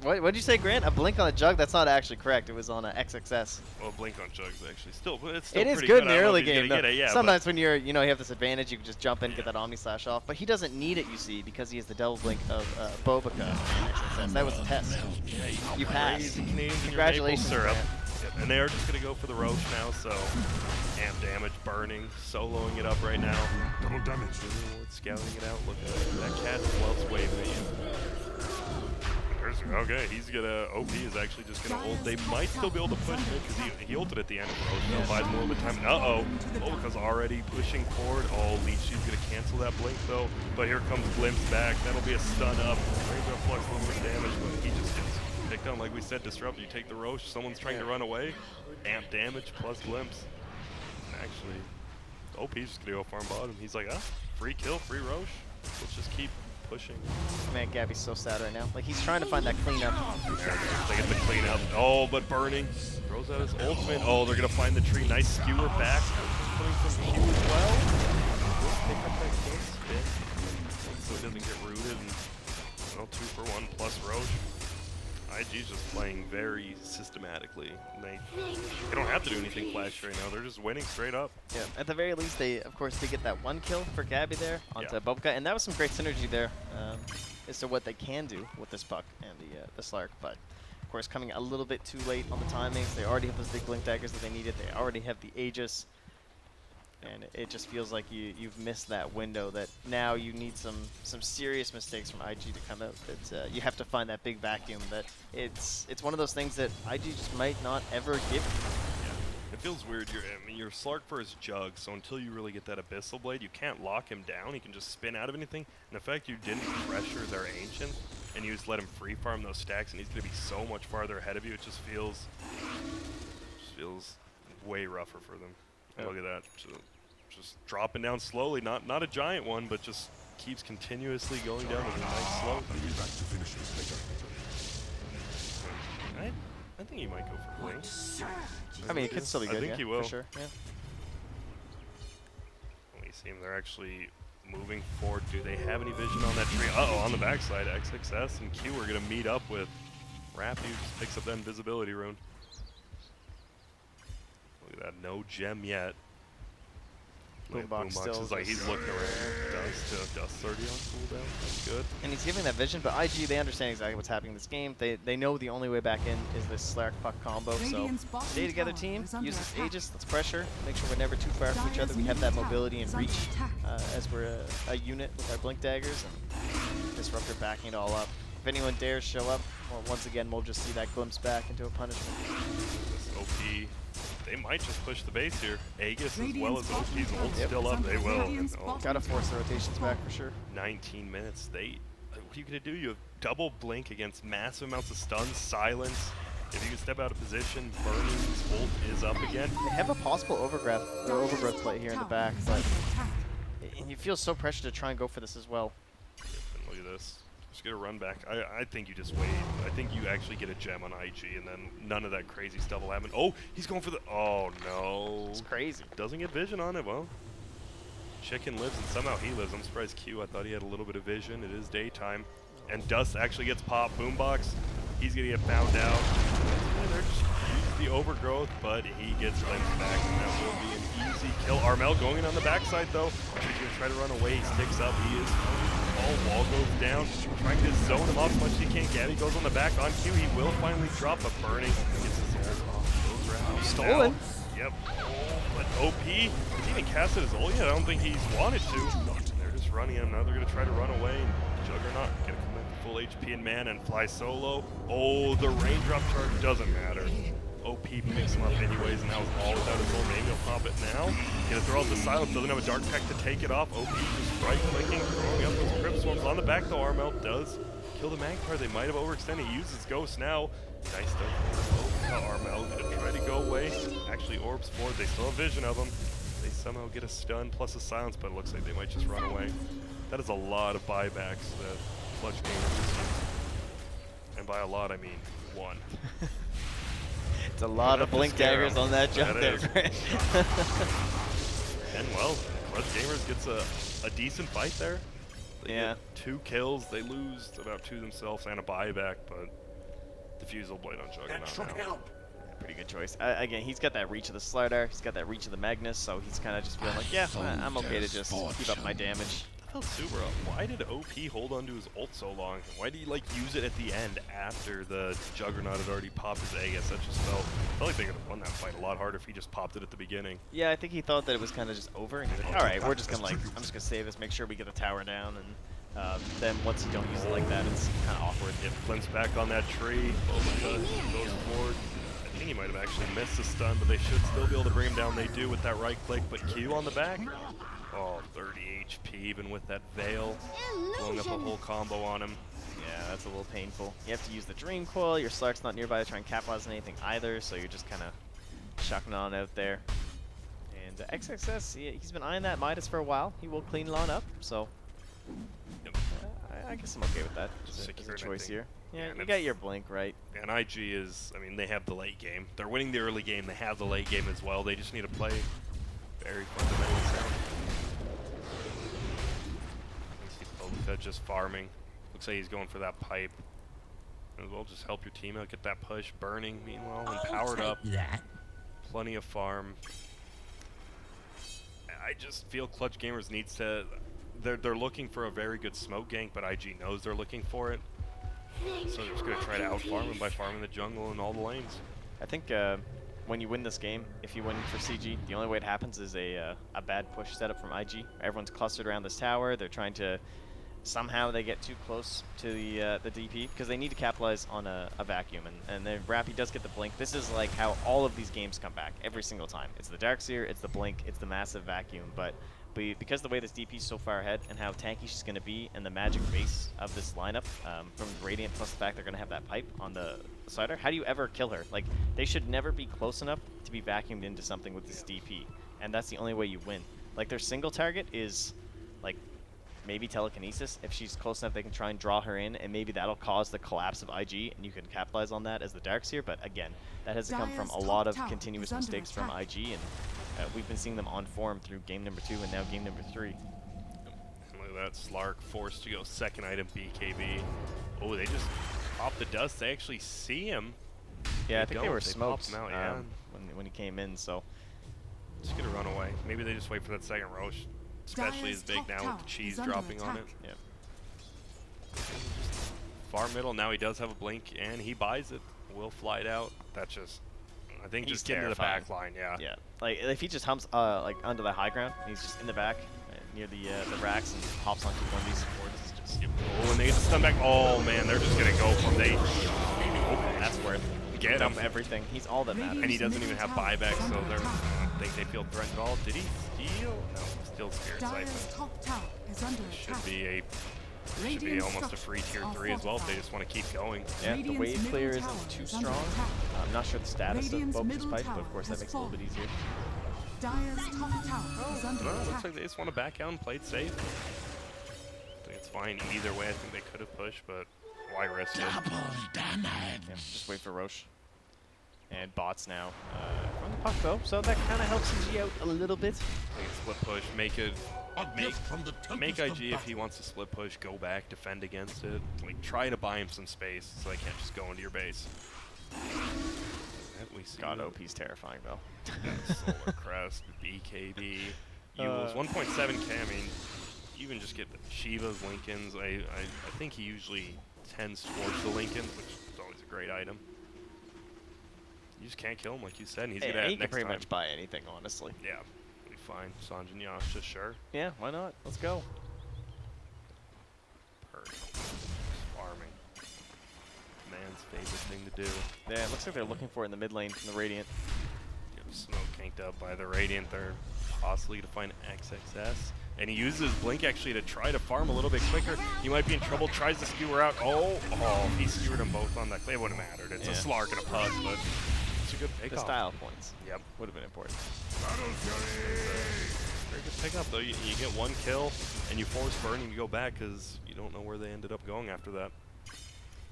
What did you say, Grant? A blink on a jug? That's not actually correct. It was on a XXS. Well, blink on jugs actually still, but it's still It is pretty good in I the don't know early if he's game. gonna Though. get it, yeah, Sometimes when you have this advantage, you can just jump in, get that Omni Slash off. But he doesn't need it, you see, because he has the double blink of Bobaca and XXS. That was the test. You passed. Crazy Canadians in your Congratulations, maple syrup. Grant. Yep, and they are just going to go for the Roche now, so amp damage, burning, soloing it up right now. Double damage. Scouting it out, look at that cat whilst waving at you. Okay, he's gonna. OP is actually just gonna ult. They might still be able to push it because he ulted at the end of Roche. Now buys him a little bit of time. Uh-oh. Bobaca's already pushing forward. Oh, Leechy's gonna cancel that blink though. But here comes Glimpse back. That'll be a stun up. Ranger Flux a little bit of damage, but he just gets picked on. Like we said, disrupt. You take the Roche. Someone's trying to run away. Amp damage plus Glimpse. Actually, OP's just gonna go farm bottom. He's like, free kill, free Roche. Let's just keep pushing. Man, Gabby's so sad right now. Like, he's trying to find that cleanup. They get the cleanup. Oh, but burning. Throws out his ultimate. Oh, they're going to find the tree. Nice skewer back. Putting some Q as well. Pick up that kill spin. So it doesn't get rooted. And, 2 for 1 plus Roche. IG's just playing very systematically. They don't have to do anything flash right now. They're just winning straight up. Yeah, at the very least, they, of course, did get that 1 kill for Gabby there onto Yeah. Bobaca, and that was some great synergy there as to what they can do with this puck and the Slark. But, of course, coming a little bit too late on the timings. They already have those big blink daggers that they needed. They already have the Aegis. And it just feels like you've missed that window that now you need some serious mistakes from IG to come out. That you have to find that big vacuum. That it's one of those things that IG just might not ever give you. Yeah. It feels weird. Your Slark for his jug, so until you really get that Abyssal Blade, you can't lock him down. He can just spin out of anything. And the fact you didn't pressure their Ancient, and you just let him free farm those stacks, and he's going to be so much farther ahead of you, it just feels way rougher for them. Yeah. Look at that. Just dropping down slowly, not a giant one, but just keeps continuously going down with a nice slope. I'll be back to finish this later. I think he might go for Blink. I mean, it could still be good. I think yeah, he will. for sure. Yeah. Let me see him. They're actually moving forward. Do they have any vision on that tree? Uh-oh, on the backside, XXS and Q are going to meet up with Rappy, who just picks up that invisibility rune. Look at that, no gem yet. Boombox still is like, he's looking around. Dust 30 on cooldown. That's good. And he's giving that vision, but IG, they understand exactly what's happening in this game. They know the only way back in is this Slark Puck combo, so stay together, team. Use this Aegis, let's pressure. Make sure we're never too far from each other. We have that mobility and reach as we're a unit with our Blink Daggers. And Disruptor backing it all up. If anyone dares show up, well, once again, we'll just see that glimpse back into a punishment. This OP, they might just push the base here. Aegis as well as OP's ult still up. They will. Oh, gotta force the rotations back for sure. 19 minutes. What are you gonna do? You have double blink against massive amounts of stun, silence. If you can step out of position, Burning's ult is up again. They have a possible overgrowth play here in the back, but and you feel so pressured to try and go for this as well. And look at this. Just get a run back. I think you just wait. I think you actually get a gem on IG, and then none of that crazy stuff will happen. Oh, he's going for the... Oh, no. It's crazy. Doesn't get vision on it. Well, Chicken lives, and somehow he lives. I'm surprised Q. I thought he had a little bit of vision. It is daytime. And Dust actually gets popped. Boombox, he's going to get found out. They're just use the overgrowth, but he gets linked back, and that will be an easy kill. Armel going in on the backside, though. He's going to try to run away. He sticks up. He is... Wall goes down, trying to zone him off as much as he can. Gabby goes on the back on Q. He will finally drop a Burning. Gets his ult off. Goes around. Stolen. Now. Yep. But OP has even casted his ult yet. I don't think he's wanted to. They're just running him. Now they're going to try to run away. Juggernaut going to come in full HP and man and fly solo. Oh, the raindrop charge doesn't matter. OP picks him up anyways, and that was all without his ult. Maybe he'll pop it now. Gonna throw out the silence, doesn't have a dark pack to take it off. OP just right clicking, throwing up those Crypt Swarms on the back though. Armel does kill the Magpie. They might have overextended. He uses Ghost now. Nice stuff. Armel gonna try to go away. Actually orbs forward. They still have vision of him. They somehow get a stun plus a silence, but it looks like they might just run away. That is a lot of buybacks that Clutch Gamers is. And by a lot, I mean one. It's a lot of Blink Daggers on that jump there. And well, Clutch Gamers gets a decent fight there. They yeah. Get 2 kills. They lose about 2 themselves and a buyback, but Diffusal Blade on Juggernaut now. Pretty good choice. Again, he's got that reach of the Slider. He's got that reach of the Magnus, so he's kind of just feeling like, yeah, I'm okay to just keep up my damage. That felt super up. Why did OP hold onto his ult so long? Why did he like use it at the end after the Juggernaut had already popped his Aegis? That just felt like they could have won that fight a lot harder if he just popped it at the beginning. Yeah, I think he thought that it was kind of just over, and he's like, all right, we're just gonna I'm just gonna save this, make sure we get the tower down, and then once you don't use it like that, it's kind of awkward. If Flint's back on that tree, goes forward. I think he might have actually missed the stun, but they should still be able to bring him down. They do with that right click, but Q on the back. Oh, 30 HP even with that Veil. Blowing up a whole combo on him. Yeah, that's a little painful. You have to use the Dream Coil. Your Slark's not nearby to try and capitalize on anything either, so you're just kind of shucking on out there. And XXS, he's been eyeing that Midas for a while. He will clean Lon up, so I guess I'm okay with that. Just a choice here. Yeah, you got your Blink, right? And IG is, I mean, they have the late game. They're winning the early game. They have the late game as well. They just need to play very fundamentally sound. Just farming. Looks like he's going for that pipe. As well, just help your team out, get that push. Burning, meanwhile, and powered up. Plenty of farm. I just feel Clutch Gamers needs to... They're looking for a very good smoke gank, but IG knows they're looking for it. So they're just going to try to out-farm him by farming the jungle and all the lanes. I think when you win this game, if you win for CG, the only way it happens is a bad push setup from IG. Everyone's clustered around this tower. They're trying to... Somehow they get too close to the DP because they need to capitalize on a vacuum, and then Rappy does get the blink. This is like how all of these games come back every single time. It's the Darkseer, it's the blink, it's the massive vacuum, but because the way this DP is so far ahead and how tanky she's going to be and the magic base of this lineup from Radiant plus the fact they're going to have that pipe on the Cider, how do you ever kill her? Like, they should never be close enough to be vacuumed into something with this DP, and that's the only way you win. Like, their single target is like maybe telekinesis. If she's close enough, they can try and draw her in, and maybe that'll cause the collapse of IG, and you can capitalize on that as the Darkseer. But again, that has to come from a lot of continuous mistakes from IG, and we've been seeing them on form through game number 2 and now game number 3. Look at that, Slark forced to go second item BKB. Oh, they just popped the dust. They actually see him. Yeah, I think they were smoked smoked out, when he came in, so. Just gonna run away. Maybe they just wait for that second Roche. Especially as big now with the cheese dropping on it. Yeah. Far middle, now he does have a blink, and he buys it. Will fly it out. That's just, I think, He's just getting to the terrifying. back line, yeah. Yeah, like if he just humps like onto the high ground, he's just in the back near the racks and hops onto one of these supports. It's just Oh, and they get the stun back. Oh man, they're just gonna go for him. that's worth Get him. everything. He's all that matters. And he doesn't even have buyback, so they're, I don't think they feel threatened at all. Did he steal? No, still Spirit Dire's Siphon. top tower is under Should attack. be almost a free tier 3 as well if they just want to keep going. Yeah, the Radiant's wave middle clear tower isn't too is under strong. attack. I'm not sure the status Radiant's of Boba's middle Pipe, but of tower course that has makes it a little bit easier. Dire's top tower is under Well, attack. looks like they just want to back out and play it safe. I think it's fine either way. I think they could have pushed, but why risk it? Yeah, just wait for Roche. And bots now from the puck though, so that kind of helps CG out a little bit. I think split push, make IG if he wants to split push, go back, defend against it. Like try to buy him some space so they can't just go into your base. We see God, OP's terrifying though. Solar Crest, BKB, Yules, 1.7k. I mean, even just get the Shivas, Lincolns. I think he usually tends towards the Lincolns, which is always a great item. You just can't kill him, like you said. And he's gonna He can next pretty time. much buy anything, honestly. Yeah, we'll be fine. Sanjin Yasha, sure. Yeah, why not? Let's go. Perfect. Farming. Man's favorite thing to do. Yeah, it looks like they're looking for it in the mid lane from the Radiant. Smoke canked up by the Radiant. They're possibly to find XXS. And he uses Blink actually to try to farm a little bit quicker. He might be in trouble, tries to skewer out. Oh, he skewered them both on that. It wouldn't have mattered. It's a Slark and a Pug, but it's a good pickup. The style points. Yep. Would have been important. Very good pickup, though. You get one kill, and you force burning to go back because you don't know where they ended up going after that.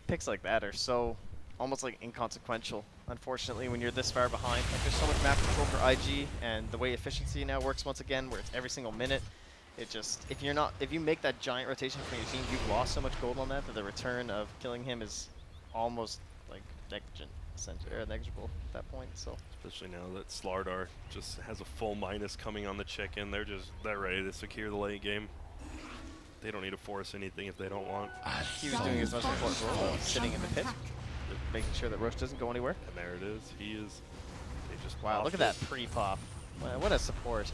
Picks like that are so almost like inconsequential, unfortunately, when you're this far behind. Like there's so much map control for IG, and the way efficiency now works once again, where it's every single minute. It just, if you make that giant rotation from your team, you've lost so much gold on that the return of killing him is almost like negligible at that point. So Especially now that Slardar just has a full minus coming on the chicken. They're ready to secure the late game. They don't need to force anything if they don't want. he was doing his most important role, sitting in the pit, making sure that Roche doesn't go anywhere. And there it is. He is. They just Wow, look at that pre-pop. Wow, what a support.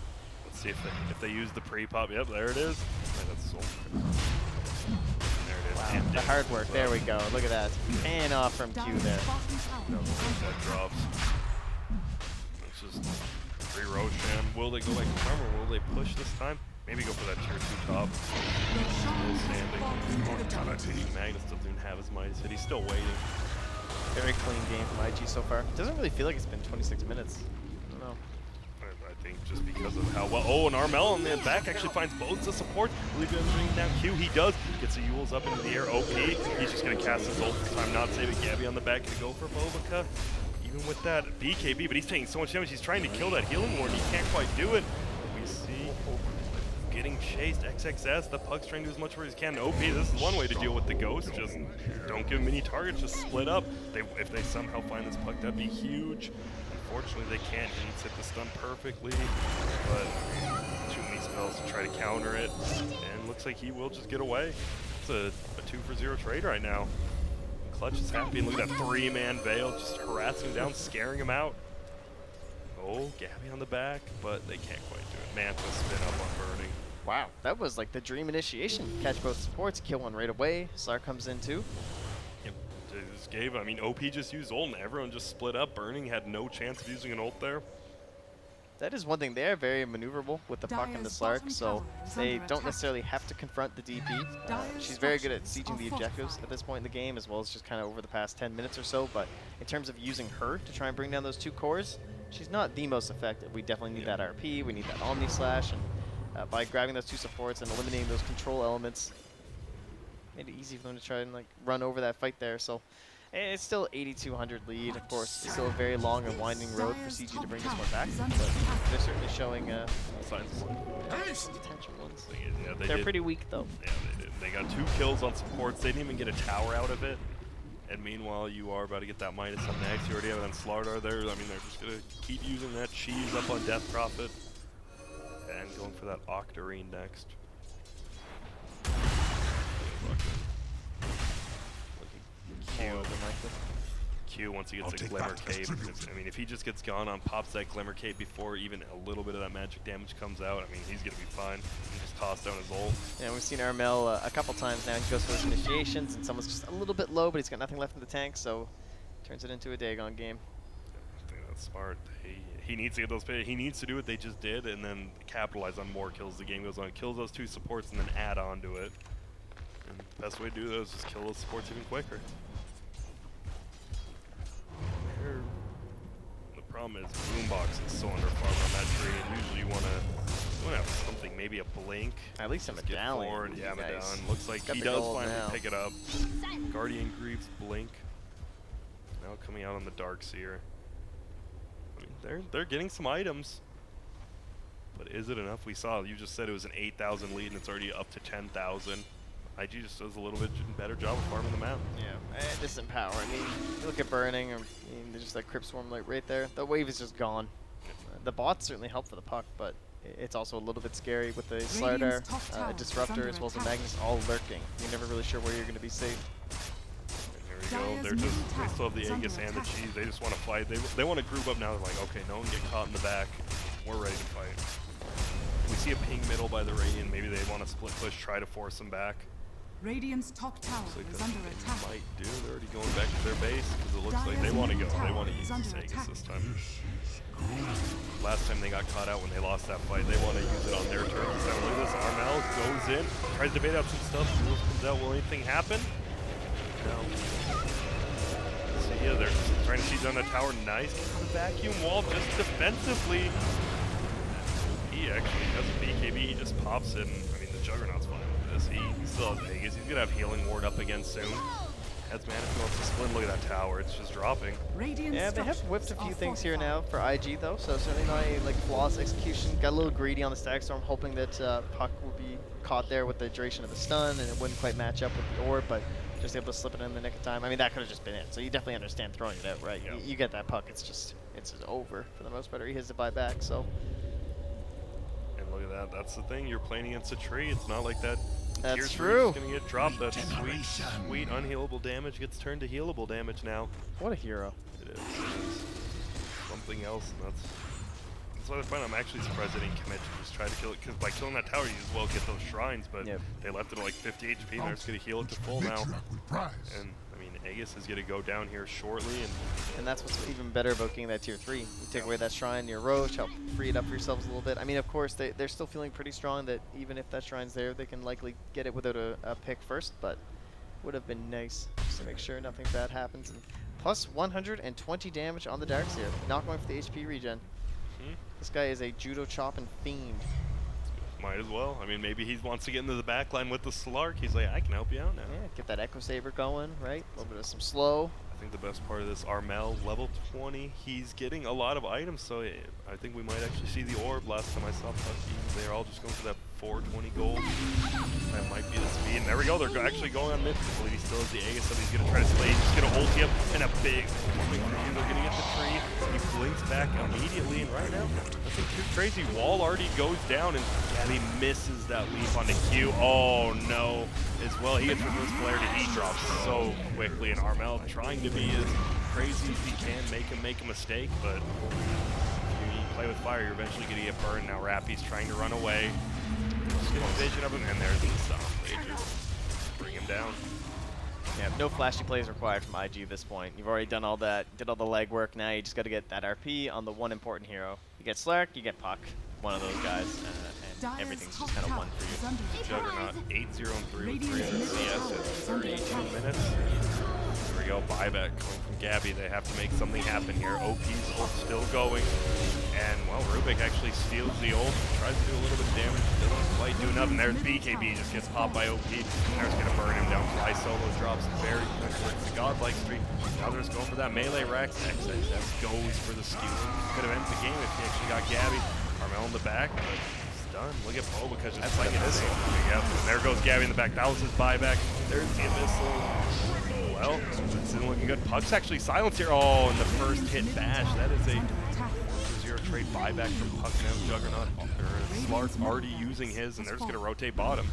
Let's see if they use the pre-pop. Yep, there it is. That's so. There it is. Wow, And the hard work. There we go. Look at that. Paying off from Q Dire's there. bottom tower No, is under that attack. drops. It's just free Roshan. Will they go like farm or will they push this time? Maybe go for that tier 2 top. Still standing. Magnus doesn't even have his Midas hit. He's still waiting. Very clean game from IG so far. Doesn't really feel like it's been 26 minutes. I don't know. I think just because of how well. Oh, and Armel on the back actually finds both the support. Believe him bringing down Q. He does. Gets the Yules up into the air. OP. He's just going to cast his ult this time. Not save it. Gabby on the back. Going to go for Bobica. Even with that BKB, but he's taking so much damage. He's trying to kill that healing ward. He can't quite do it. We see getting chased. XXS. The Pug's trying to do as much work as he can. OP, this is one way to deal with the Ghost. Just don't give him any targets. Just split up. If they somehow find this Pug, that'd be huge. Unfortunately, they can't. He's hit the stun perfectly, but too many spells to try to counter it. And looks like he will just get away. It's a 2-for-0 trade right now. Clutch is happy, and look at that 3-man Veil just harassing him down, scaring him out. Oh, Gabby on the back, but they can't quite do it. Manta spin up on Burning. Wow, that was like the dream initiation. Catch both supports, kill one right away. Slar comes in too. Yep, they just gave, I mean, OP just used ult, and everyone just split up. Burning had no chance of using an ult there. That is one thing. They are very maneuverable with the puck and the Slark, so they don't necessarily have to confront the DP. She's very good at sieging the objectives at this point in the game, as well as just kind of over the past 10 minutes or so. But in terms of using her to try and bring down those 2 cores, she's not the most effective. We definitely need that RP, we need that Omni Slash, and by grabbing those 2 supports and eliminating those control elements. Made it easy for them to try and like run over that fight there. So it's still 8,200 lead. Of course, it's still a very long and winding road for CG to bring this one back. But they're certainly showing Signs of life. potential ones. Yeah, They're pretty weak though. Yeah, they did. They got 2 kills on supports. They didn't even get a tower out of it. And meanwhile, you are about to get that minus on next. You already have it on Slardar there. I mean, they're just going to keep using that cheese up on Death Prophet. And going for that Octarine next. Q once he gets a Glimmer Cape. I mean, if he just gets gone on, pops that Glimmer Cape before even a little bit of that magic damage comes out, I mean, he's going to be fine. He just tossed down his ult. Yeah, we've seen Armel a couple times now. He goes for those initiations, and someone's just a little bit low, but he's got nothing left in the tank, so turns it into a Dagon game. I think that's smart. He needs to get those pay. He needs to do what they just did, and then capitalize on more kills. The game goes on, kills those 2 supports, and then add on to it. And the best way to do those is kill those supports even quicker. The problem is Boombox is so underfarmed on that tree, and usually you want to have something, maybe a blink. At least a medallion. Yeah, medallion. Looks like he does finally pick it up. Guardian Greaves blink. Now coming out on the Darkseer. I mean, they're getting some items, but is it enough? We saw you just said it was an 8,000 lead, and it's already up to 10,000. IG just does a little bit better job of farming the map. Yeah, distant power. I mean, you look at Burning, or there's just that Crypt Swarm like right there. The wave is just gone. The bots certainly help for the puck, but it's also a little bit scary with the Slardar, Disruptor, as well as the Magnus all lurking. You're never really sure where you're going to be safe. And here we go. They still have the Aegis and the cheese. They just want to fight. They want to group up now. They're like, okay, no one get caught in the back. We're ready to fight. We see a ping middle by the Radiant. Maybe they want to split push, try to force them back. Radiant's top tower is under attack. Might do. They're already going back to their base because it looks like they want to go. They want to use this Aegis this time. Last time they got caught out when they lost that fight, they want to use it on their turn. So look at this. Armel goes in, tries to bait out some stuff. Jules comes out. Will anything happen? No. So yeah, they're trying to siege on the tower. Nice. The vacuum wall just defensively. He actually has a BKB. He just pops it. And, I mean, the Juggernaut's fine. He still has Vegas. He's gonna have Healing Ward up again soon. Has mana if he wants to split. Look at that tower. It's just dropping. Yeah, they have whipped a few things here now for IG though, so certainly not a like flawless execution. Got a little greedy on the Static Storm, hoping that Puck would be caught there with the duration of the stun, and it wouldn't quite match up with the orb, but just able to slip it in the nick of time. I mean, that could have just been it. So you definitely understand throwing it out, right? Yeah. You get that Puck. It's just over for the most part. Or he has to buy back. So. And look at that. That's the thing. You're playing against a tree. It's not like that. That's true. Gonna get dropped. That sweet unhealable damage gets turned to healable damage now. What a hero. It is. Something else, and that's what I find. I'm actually surprised they didn't commit to just try to kill it, because by killing that tower, you as well get those shrines, but they left it at like 50 HP, and they're just gonna heal it to full now. And I mean, Aegis is gonna go down here shortly, and that's what's even better about getting that tier 3. You take away that shrine, your Roach, help free it up for yourselves a little bit. I mean, of course, they're still feeling pretty strong that even if that shrine's there, they can likely get it without a pick first, but would have been nice just to make sure nothing bad happens. And plus 120 damage on the Darkseer, not going for the HP regen. This guy is a Judo Chop and Fiend. Might as well. I mean, maybe he wants to get into the backline with the Slark. He's like, I can help you out now. Yeah, get that Echo Saber going, right? A little bit of some slow. I think the best part of this, Armel, level 20. He's getting a lot of items, so I think we might actually see the orb. Last time I saw Pucky, they're all just going for that 420 gold. That might be the speed. And there we go. They're actually going on mid. I believe he still has the Aegis, so he's going to try to slay. He's just going to ulti up, and a big swing for you. They're going to get the tree. He blinks back immediately, and right now, nothing too crazy. Wall already goes down, and he misses that leap onto Q. Oh, no. As well, he gets reverse flare, and he drops so quickly, and Armel trying to be as crazy as he can, make a mistake, but if you play with fire, you're eventually going to get burned. Now Rappy's trying to run away. Just get a vision of him, and there's the stop. They just bring him down. Yeah, no flashy plays required from IG at this point. You've already done all that, did all the legwork. Now you just got to get that RP on the one important hero. You get Slark, you get Puck, one of those guys, and everything's just kind of won for you. Juggernaut 8-0-3 with 300 CS at 32 minutes. Here we go, buyback going from Gabby. They have to make something happen here. OP's ult still going, and well, Ruben Rubik actually steals the ult, tries to do a little bit of damage, doesn't quite do enough, and there's BKB, just gets popped by OP. There's going to burn him down. Fly Solo drops very quick towards the godlike streak. Now there's going for that melee Rex. XXS goes for the steal. Could have ended the game if he actually got Gabby. Armel in the back, but he's done. Look at Poe because just like it is so coming up. And there goes Gabby in the back. That was his buyback. There's the missile. Well, this isn't looking good. Puck's actually silenced here. Oh, and the first hit bash. That is a 4-0 trade buyback from Puck now. Juggernaut Slark already using his, and they're just going to rotate bottom.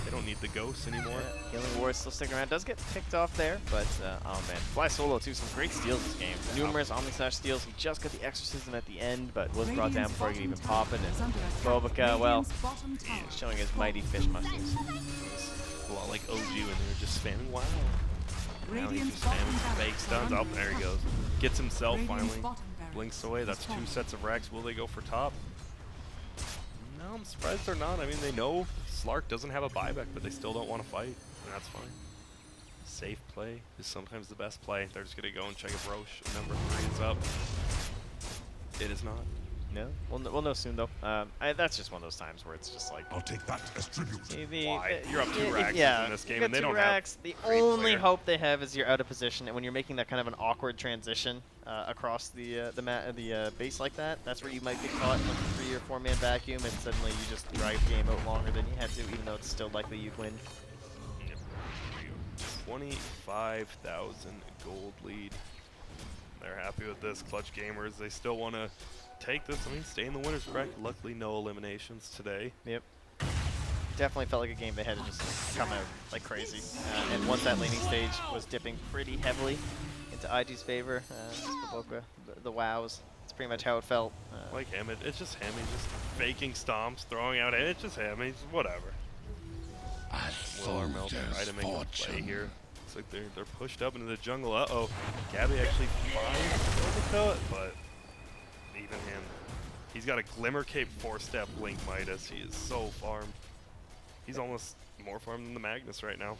They don't need the ghosts anymore. Yeah, Healing Ward still sticking around. Does get picked off there, but oh man. Fly Solo too, some great steals this game. Numerous Omnislash steals. He just got the Exorcism at the end, but was brought down before he could even pop it. And Bobica, well, he's showing his mighty fish mushrooms. A lot like OG when they were just spamming WoW. Now he's just spamming fake stuns. Oh, there he goes. Gets himself finally. Blinks away. That's 2 sets of Rex. Will they go for top? No, I'm surprised they're not. I mean, they know Slark doesn't have a buyback, but they still don't want to fight, and that's fine. Safe play is sometimes the best play. They're just going to go and check if Roche number 3 is up. It is not. No, we'll know soon though. That's just one of those times where it's just like I'll take that as tribute. Why? You're up 2 racks in this game, and they don't racks. have. The only hope they have is you're out of position, and when you're making that kind of an awkward transition across the base like that, that's where you might get caught in like a 3 or 4 man vacuum, and suddenly you just drive the game out longer than you had to, even though it's still likely you'd win. Yep. 25,000 gold lead. They're happy with this. Clutch Gamers, they still want to take this. I mean, stay in the winner's bracket. Luckily, no eliminations today. Yep. Definitely felt like a game they had to just come out like crazy. And once that laning stage was dipping pretty heavily into IG's favor, the wows, it's pretty much how it felt. Like him, it's just him. He's just faking stomps, throwing out. It's just him. He's whatever. Will Armel try to make a play here? Looks like they're pushed up into the jungle. Uh-oh. Gabby actually finds Bobica, but even him. He's got a Glimmer Cape 4-step Link Midas. He is so farmed. He's almost more farmed than the Magnus right now.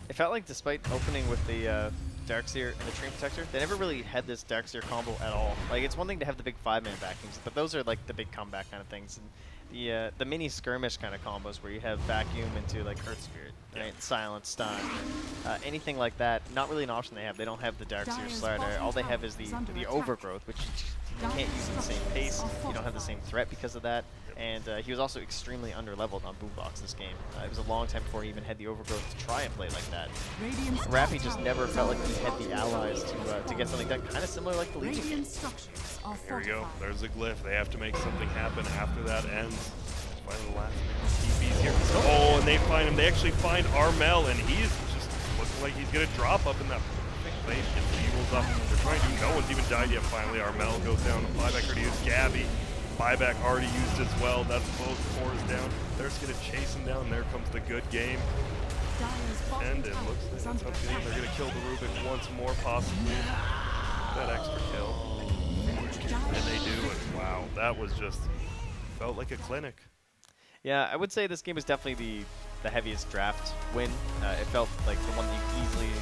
It felt like despite opening with the Darkseer and the Treant Protector, they never really had this Darkseer combo at all. Like, it's one thing to have the big 5-man vacuums, but those are like the big comeback kind of things. And the mini skirmish kind of combos where you have vacuum into like Earth Spirit, right? Silence, stun, anything like that. Not really an option they have. They don't have the Darkseer Slider. All they have is the Overgrowth, which you can't use at the same pace. You don't have the same threat because of that. And he was also extremely underleveled on Boombox this game. It was a long time before he even had the Overgrowth to try and play like that. Rappy just never felt like he had the allies to get something done, kind of similar like the Legion game. Here we go. There's a glyph. They have to make something happen after that ends. Finally, the last man. TP's here. Oh, and they find him. They actually find Armel, and he's just looking like he's going to drop up in that perfect place. Gets the Eagles up. They're trying to. No one's even died yet. Finally, Armel goes down. Buyback already used. Gabby. Buyback already used as well. That's both 4s down. They're just going to chase him down. There comes the good game. And it looks like that's how it's going to be. They're going to kill the Rubik once more, possibly. That extra kill. And they do it. Wow, that was just felt like a clinic. Yeah, I would say this game was definitely the heaviest draft win. It felt like the one that you could easily